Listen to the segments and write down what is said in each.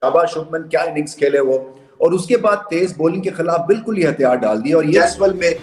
शाबाश शुभमन, क्या इनिंग्स खेले वो। और उसके बाद तेज बॉलिंग के खिलाफ बिल्कुल ही हथियार डाल दिया। और जैसवाल में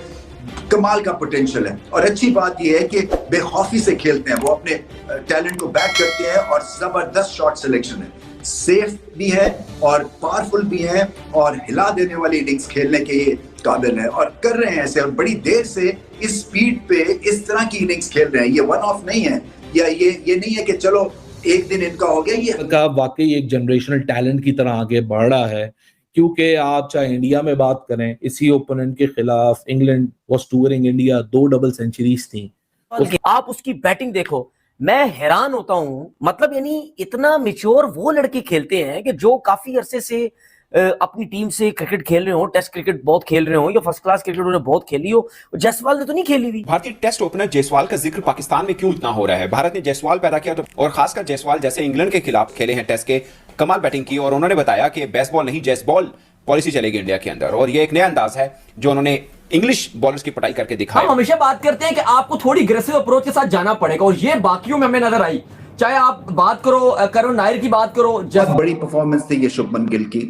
कमाल का पोटेंशियल है और अच्छी बात यह है कि बेखौफी से खेलते हैं, वो अपने टैलेंट को बैक करते हैं और जबरदस्त शॉट सिलेक्शन है, सेफ भी है और पावरफुल भी है और हिला देने वाली इनिंग्स खेलने के ये काबिल है और कर रहे हैं ऐसे। और बड़ी देर से इस स्पीड पे इस तरह की इनिंग्स खेल रहे हैं। ये वन ऑफ नहीं है, या ये नहीं है कि चलो एक दिन इनका हो गया। ये का वाकई एक जनरेशनल टैलेंट की तरह आगे बढ़ रहा है, क्योंकि आप चाहे इंडिया में बात करें, इसी ओपोनेंट के खिलाफ England was touring India, 2 double centuries थी। आप उसकी बैटिंग देखो, मैं हैरान होता हूं। मतलब यानी इतना मैच्योर वो लड़के खेलते हैं कि जो काफी अरसे से अपनी टीम से क्रिकेट खेल रहे हो, टेस्ट क्रिकेट बहुत खेल रहे हो या फर्स्ट क्लास क्रिकेट उन्होंने बहुत खेली हो। जायसवाल ने तो नहीं खेली हुई। भारतीय टेस्ट ओपनर जायसवाल का जिक्र पाकिस्तान में क्यों इतना हो रहा है? भारत ने जायसवाल पैदा किया और खासकर जायसवाल जैसे इंग्लैंड के खिलाफ खेले हैं टेस्ट के, कमाल बैटिंग की और उन्होंने बताया कि बेसबॉल नहीं जैसबॉल पॉलिसी चलेगी इंडिया के अंदर। और ये एक नया अंदाज है जो उन्होंने इंग्लिश बॉलर्स की पिटाई करके दिखाया। हम हमेशा बात करते हैं कि आपको थोड़ी अग्रेसिव अप्रोच के साथ जाना पड़ेगा और ये बाकियों में हमें नजर आई। चाहे आप बात करो करुण नायर की बात करो, बहुत बड़ी परफॉर्मेंस थी ये शुभमन गिल की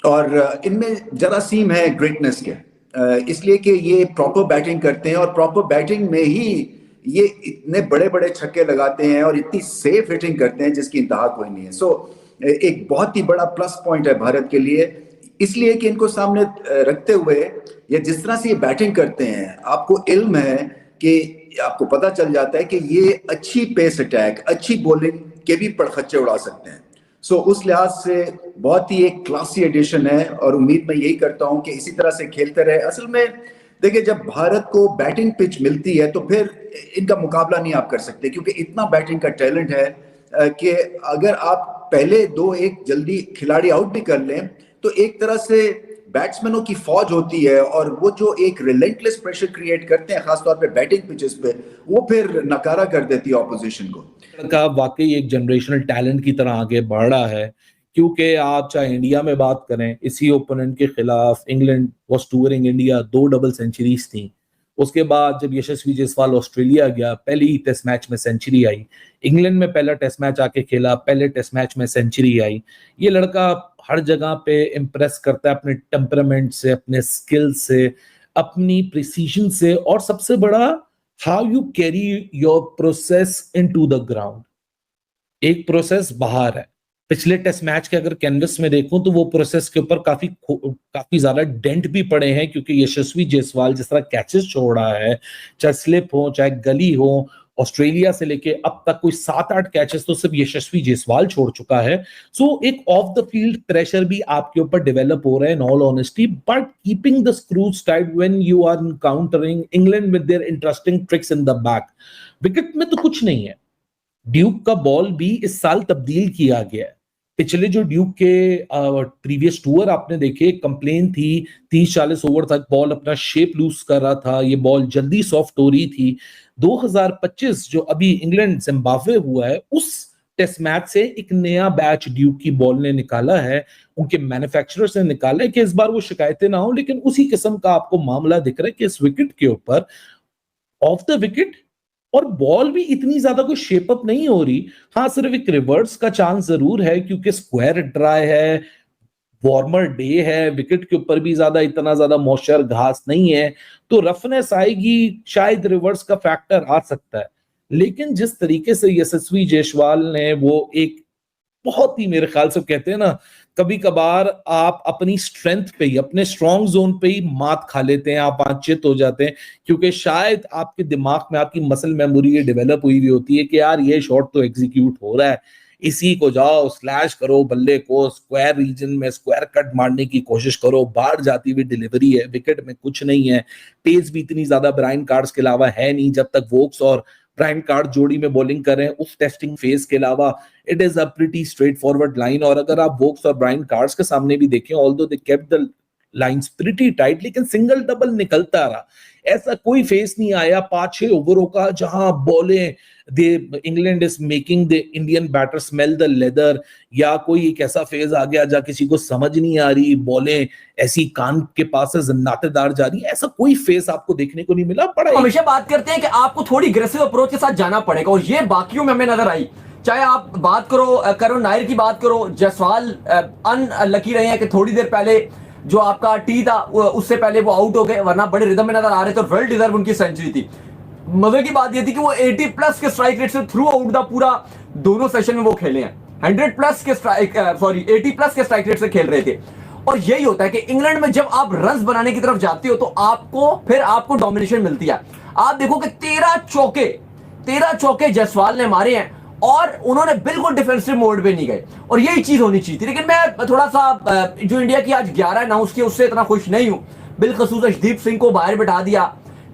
और इनमें जरासीम है ग्रेटनेस के, इसलिए कि ये प्रॉपर बैटिंग करते हैं और प्रॉपर बैटिंग में ही ये इतने बड़े बड़े छक्के लगाते हैं और इतनी सेफ हिटिंग करते हैं जिसकी इंतहा कोई नहीं है। सो एक बहुत ही बड़ा प्लस पॉइंट है भारत के लिए, इसलिए कि इनको सामने रखते हुए या जिस तरह से ये बैटिंग करते हैं, आपको इल्म है कि आपको पता चल जाता है कि ये अच्छी पेस अटैक, अच्छी बॉलिंग के भी पड़खच्चे उड़ा सकते हैं। सो उस लिहाज से बहुत ही एक क्लासी एडिशन है और उम्मीद मैं यही करता हूं कि इसी तरह से खेलते रहे। असल में देखिए, जब भारत को बैटिंग पिच मिलती है तो फिर इनका मुकाबला नहीं आप कर सकते, क्योंकि इतना बैटिंग का टैलेंट है कि अगर आप पहले 2-1 जल्दी खिलाड़ी आउट भी कर लें तो एक तरह से बैट्समैनों की फौज होती है और वो जो एक रिलेंटलेस प्रेशर क्रिएट करते हैं खासतौर पे बैटिंग पिचेस पे, वो फिर नकारा कर देती है ऑपोजिशन को। का वाकई एक जनरेशनल टैलेंट की तरह आगे बढ़ रहा है, क्योंकि आप चाहे इंडिया में बात करें, इसी ओपोनेंट के खिलाफ England was touring India, 2 double centuries थी। उसके बाद जब यशस्वी जायसवाल ऑस्ट्रेलिया गया, पहले ही टेस्ट मैच में सेंचुरी आई। इंग्लैंड में पहला टेस्ट मैच आके खेला, पहले टेस्ट मैच में सेंचुरी आई। ये लड़का हर जगह पे इम्प्रेस करता है अपने टेम्परामेंट से, अपने स्किल से, अपनी प्रिसीजन से, और सबसे बड़ा how you carry your process into the ground. एक प्रोसेस बाहर है, पिछले टेस्ट मैच के अगर कैनवस में देखूं तो वो प्रोसेस के ऊपर काफी ज्यादा डेंट भी पड़े हैं, क्योंकि यशस्वी जायसवाल जिस तरह कैचेस छोड़ रहा है, चाहे स्लिप हो चाहे गली हो, ऑस्ट्रेलिया से लेके अब तक कोई 7-8 कैचेस तो सिर्फ यशस्वी जायसवाल छोड़ चुका है। सो एक ऑफ द फील्ड प्रेशर भी आपके ऊपर डेवलप हो रहा है in all honesty, but keeping the screws tight when you are encountering England with their interesting tricks in the back. Wicket में तो कुछ नहीं है, ड्यूक का बॉल भी इस साल तब्दील किया गया है। पिछले जो ड्यूक के प्रीवियस टूर आपने देखे, कंप्लेन थी 30-40 ओवर तक बॉल अपना शेप लूज कर रहा था, ये बॉल जल्दी सॉफ्ट हो रही थी। 2025 जो अभी इंग्लैंड जिम्बाब्वे हुआ है, उस टेस्ट मैच से एक नया बैच ड्यूक की बॉल ने निकाला है, उनके मैन्युफैक्चरर्स ने निकाला है कि इस बार वो शिकायतें ना हो, लेकिन उसी किस्म का आपको मामला दिख रहा है कि इस विकेट के ऊपर ऑफ द विकेट और बॉल भी इतनी ज्यादा कोई शेप अप नहीं हो रही। हाँ, सिर्फ एक रिवर्स का चांस जरूर है क्योंकि स्क्वायर ड्राई है, वार्मर डे है, विकेट के ऊपर भी इतना ज्यादा मॉइस्चर घास नहीं है, तो रफनेस आएगी, शायद रिवर्स का फैक्टर आ सकता है। लेकिन जिस तरीके से यशस्वी जायसवाल ने वो एक बहुत ही, मेरे ख्याल से कहते हैं ना, कभी कभार आप अपनी स्ट्रेंथ पे ही, अपने स्ट्रॉन्ग जोन पे ही मात खा लेते हैं, आप आंचित हो जाते हैं, क्योंकि शायद आपके दिमाग में आपकी मसल मेमोरी ये डेवलप हुई होती है कि यार ये शॉट तो एग्जीक्यूट हो रहा है, इसी को जाओ स्लैश करो, बल्ले को स्क्वायर रीजन में स्क्वायर कट मारने की कोशिश करो, बाहर जाती हुई डिलीवरी है, विकेट में कुछ नहीं है, पेस भी इतनी ज्यादा ब्रायन कार्ड्स के अलावा है नहीं। जब तक वोक्स और ब्रायन कार्ड जोड़ी में बॉलिंग कर रहे हैं, उस टेस्टिंग फेज के अलावा it is a pretty straight forward line. और अगर आप वोक्स और ब्रायन कार्ड्स के सामने भी देखें, although they kept the lines pretty tight, लेकिन सिंगल डबल निकलता रहा। ऐसा कोई फेस नहीं आया 5-6 ओवरों का जहां बॉलें England is making the Indian batter smell the leather, या कोई एक ऐसा फेज आ गया जहां किसी को समझ नहीं आ रही, बॉलें ऐसी कान के पास से जन्नातेदार जा रही, ऐसा कोई फेस आपको देखने को नहीं मिला। हमेशा बात करते हैं कि आपको थोड़ी अग्रेसिव अप्रोच के साथ जाना पड़ेगा और ये बाकियों में हमें नजर आई। चाहे आप बात करो करुण नायर की बात करो, जायसवाल अनलकी रहे हैं कि थोड़ी देर पहले जो आपका टी था उससे पहले वो आउट हो गए, वरना बड़े रिदम में नजर आ रहे थे, वेल डिजर्व उनकी सेंचुरी थी। मजे की बात ये थी कि वो 80 प्लस के स्ट्राइक रेट से थ्रू आउट द पूरा दोनों सेशन में वो खेले हैं, 80 प्लस के स्ट्राइक रेट से खेल रहे थे। और यही होता है कि इंग्लैंड में जब आप रन्स बनाने की तरफ जाते हो तो आपको डोमिनेशन मिलती है। आप देखो कि 13 चौके जायसवाल ने मारे हैं और उन्होंने बिल्कुल डिफेंसिव मोड पे नहीं गए, और यही चीज होनी चाहिए थी। लेकिन मैं थोड़ा सा जो इंडिया की आज 11 अनाउंस की उससे इतना खुश नहीं हूं। बिलखसूस अर्शदीप सिंह को बाहर बिठा दिया,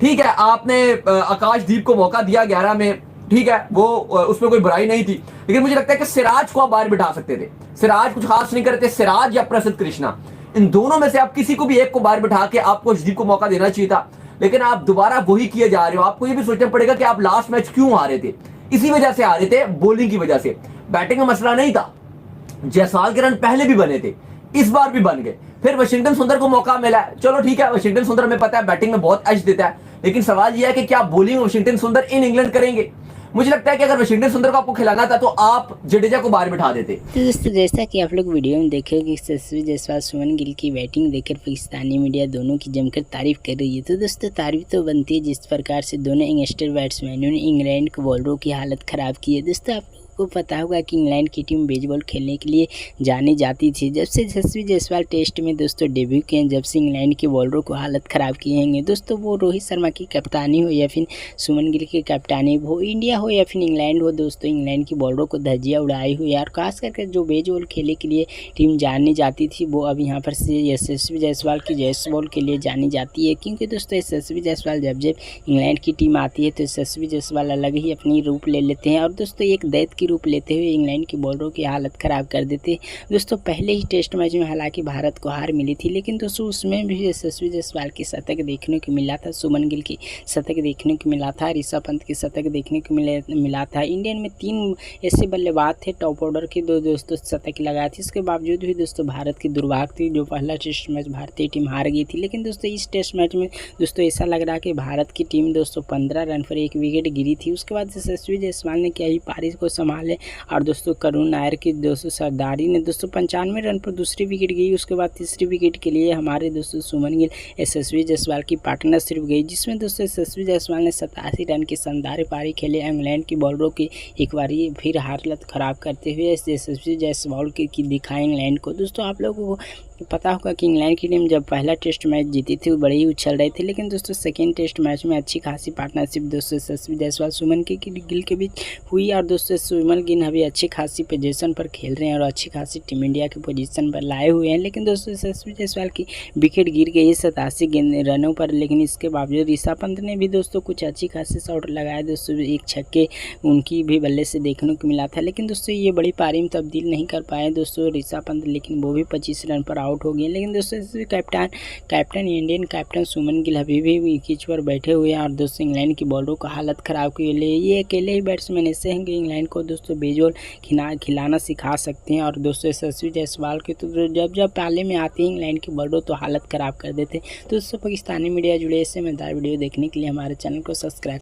ठीक है, आपने आकाशदीप को मौका दिया 11 में, ठीक है, वो उसमें कोई बुराई नहीं थी। लेकिन मुझे लगता है कि सिराज को आप बाहर बिठा सकते थे। सिराज कुछ खास नहीं करते, सिराज या प्रसिद्ध कृष्णा, इन दोनों में से आप किसी को भी एक को बाहर बिठा के आपको अर्शदीप को मौका देना चाहिए था। लेकिन आप दोबारा वही किए जा रहे हो। आपको ये भी सोचना पड़ेगा कि आप लास्ट मैच क्यों हारे थे। इसी वजह से हारे थे, बॉलिंग की वजह से। बैटिंग का मसला नहीं था, जायसवाल के रन पहले भी बने थे, इस बार भी बन गए। फिर वाशिंगटन सुंदर को मौका मिला, चलो ठीक है, वाशिंगटन सुंदर हमें पता है बैटिंग में बहुत एज देता है, लेकिन सवाल यह है कि क्या बॉलिंग वाशिंगटन सुंदर इन इंग्लैंड करेंगे। मुझे लगता है कि अगर वाशिंगटन सुंदर को आपको खिलाना था तो आप जडेजा को बाहर बिठा देते। तो दोस्तों जैसा कि आप लोग वीडियो में देखे कि यशस्वी जायसवाल सुमन गिल की बैटिंग देखकर पाकिस्तानी मीडिया दोनों की जमकर तारीफ कर रही है। तो दोस्तों तारीफ तो बनती है जिस प्रकार से दोनों यंगस्टर बैट्समैनों ने इंग्लैंड के बॉलरों की हालत ख़राब की है। दोस्तों आप को पता होगा कि इंग्लैंड की टीम बेसबॉल खेलने के लिए जानी जाती थी। जब से यशस्वी जायसवाल टेस्ट में दोस्तों डेब्यू किए, जब से इंग्लैंड के बॉलरों को हालत ख़राब किए हैं दोस्तों, वो रोहित शर्मा की कप्तानी हो या फिर सुमन गिल की कप्तानी हो, इंडिया हो या फिर इंग्लैंड हो, दोस्तों इंग्लैंड की बॉलरों को धज्जियाँ उड़ाई हुई और खास करके जो बेसबॉल खेलने के लिए टीम जानी जाती थी वो अब यहाँ पर से यशस्वी जायसवाल की बेसबॉल के लिए जानी जाती है। क्योंकि दोस्तों यशस्वी जायसवाल जब इंग्लैंड की टीम आती है तो यशस्वी जायसवाल अलग ही अपनी रूप ले लेते हैं और दोस्तों एक दैत की रूप लेते हुए इंग्लैंड की बॉलरों की हालत ख़राब कर देते। दोस्तों पहले ही टेस्ट मैच में हालांकि भारत को हार मिली थी, लेकिन दोस्तों उसमें भी यशस्वी जायसवाल की शतक देखने को मिला था, सुमन गिल की शतक देखने को मिला था, ऋषभ पंत की शतक देखने को मिला था। इंडियन में 3 ऐसे बल्लेबाज थे टॉप ऑर्डर के, दो दोस्तों शतक लगाए थे। इसके बावजूद भी दोस्तों भारत की दुर्भाग्य थी, जो पहला टेस्ट मैच भारतीय टीम हार गई थी। लेकिन दोस्तों इस टेस्ट मैच में दोस्तों ऐसा लग रहा कि भारत की टीम दोस्तों 15 रन पर 1 विकेट गिरी थी। उसके बाद यशस्वी जायसवाल ने क्या ही पारी को संभाले और दोस्तों करुण नायर की दोस्तों सरदारी ने दोस्तों 95 रन पर दूसरी विकेट गई। उसके बाद तीसरी विकेट के लिए हमारे दोस्तों सुमन गिल यशस्वी जायसवाल की पार्टनर सिर्फ गई, जिसमें दोस्तों यशस्वी जायसवाल ने 87 रन की शानदार पारी खेले। इंग्लैंड की बॉलरों की एक बार फिर हालत ख़राब करते हुए यशस्वी जायसवाल की दिखाई इंग्लैंड को। दोस्तों आप लोगों को पता होगा कि इंग्लैंड की टीम जब पहला टेस्ट मैच जीती थी वो बड़े ही उछल रहे थे, लेकिन दोस्तों सेकेंड टेस्ट मैच में अच्छी खासी पार्टनरशिप दोस्तों यशस्वी जायसवाल सुमन गिल के बीच हुई और दोस्तों सुमन गिल अभी अच्छी खासी पोजीशन पर खेल रहे हैं और अच्छी खासी टीम इंडिया की पोजीशन पर लाए हुए हैं। लेकिन दोस्तों यशस्वी जायसवाल की विकेट गिर गई 87 रनों पर, लेकिन इसके बावजूद ऋषभ पंत ने भी दोस्तों कुछ अच्छी खासी शॉट लगाए दोस्तों, एक छक्के उनकी भी बल्ले से देखने को मिला था। लेकिन दोस्तों ये बड़ी पारी में तब्दील नहीं कर पाए दोस्तों ऋषभ पंत, लेकिन वो भी 25 रन पर आउट हो गए। लेकिन दोस्तों कैप्टन इंडियन कैप्टन सुमन गिल अभी भी विकेट पर बैठे हुए हैं और दोस्तों इंग्लैंड की बॉलरों को हालत ख़राब के लिए ये अकेले ही बैट्समैन ऐसे हैं कि इंग्लैंड को दोस्तों बेजोल खिलाना सिखा सकते हैं। और दोस्तों यशस्वी जायसवाल के तो जब पाले में आते हैं इंग्लैंड की बॉलरों तो हालत ख़राब कर देते हैं। तो दोस्तों पाकिस्तानी मीडिया जुड़े ऐसे मजेदार वीडियो देखने के लिए हमारे चैनल को सब्सक्राइब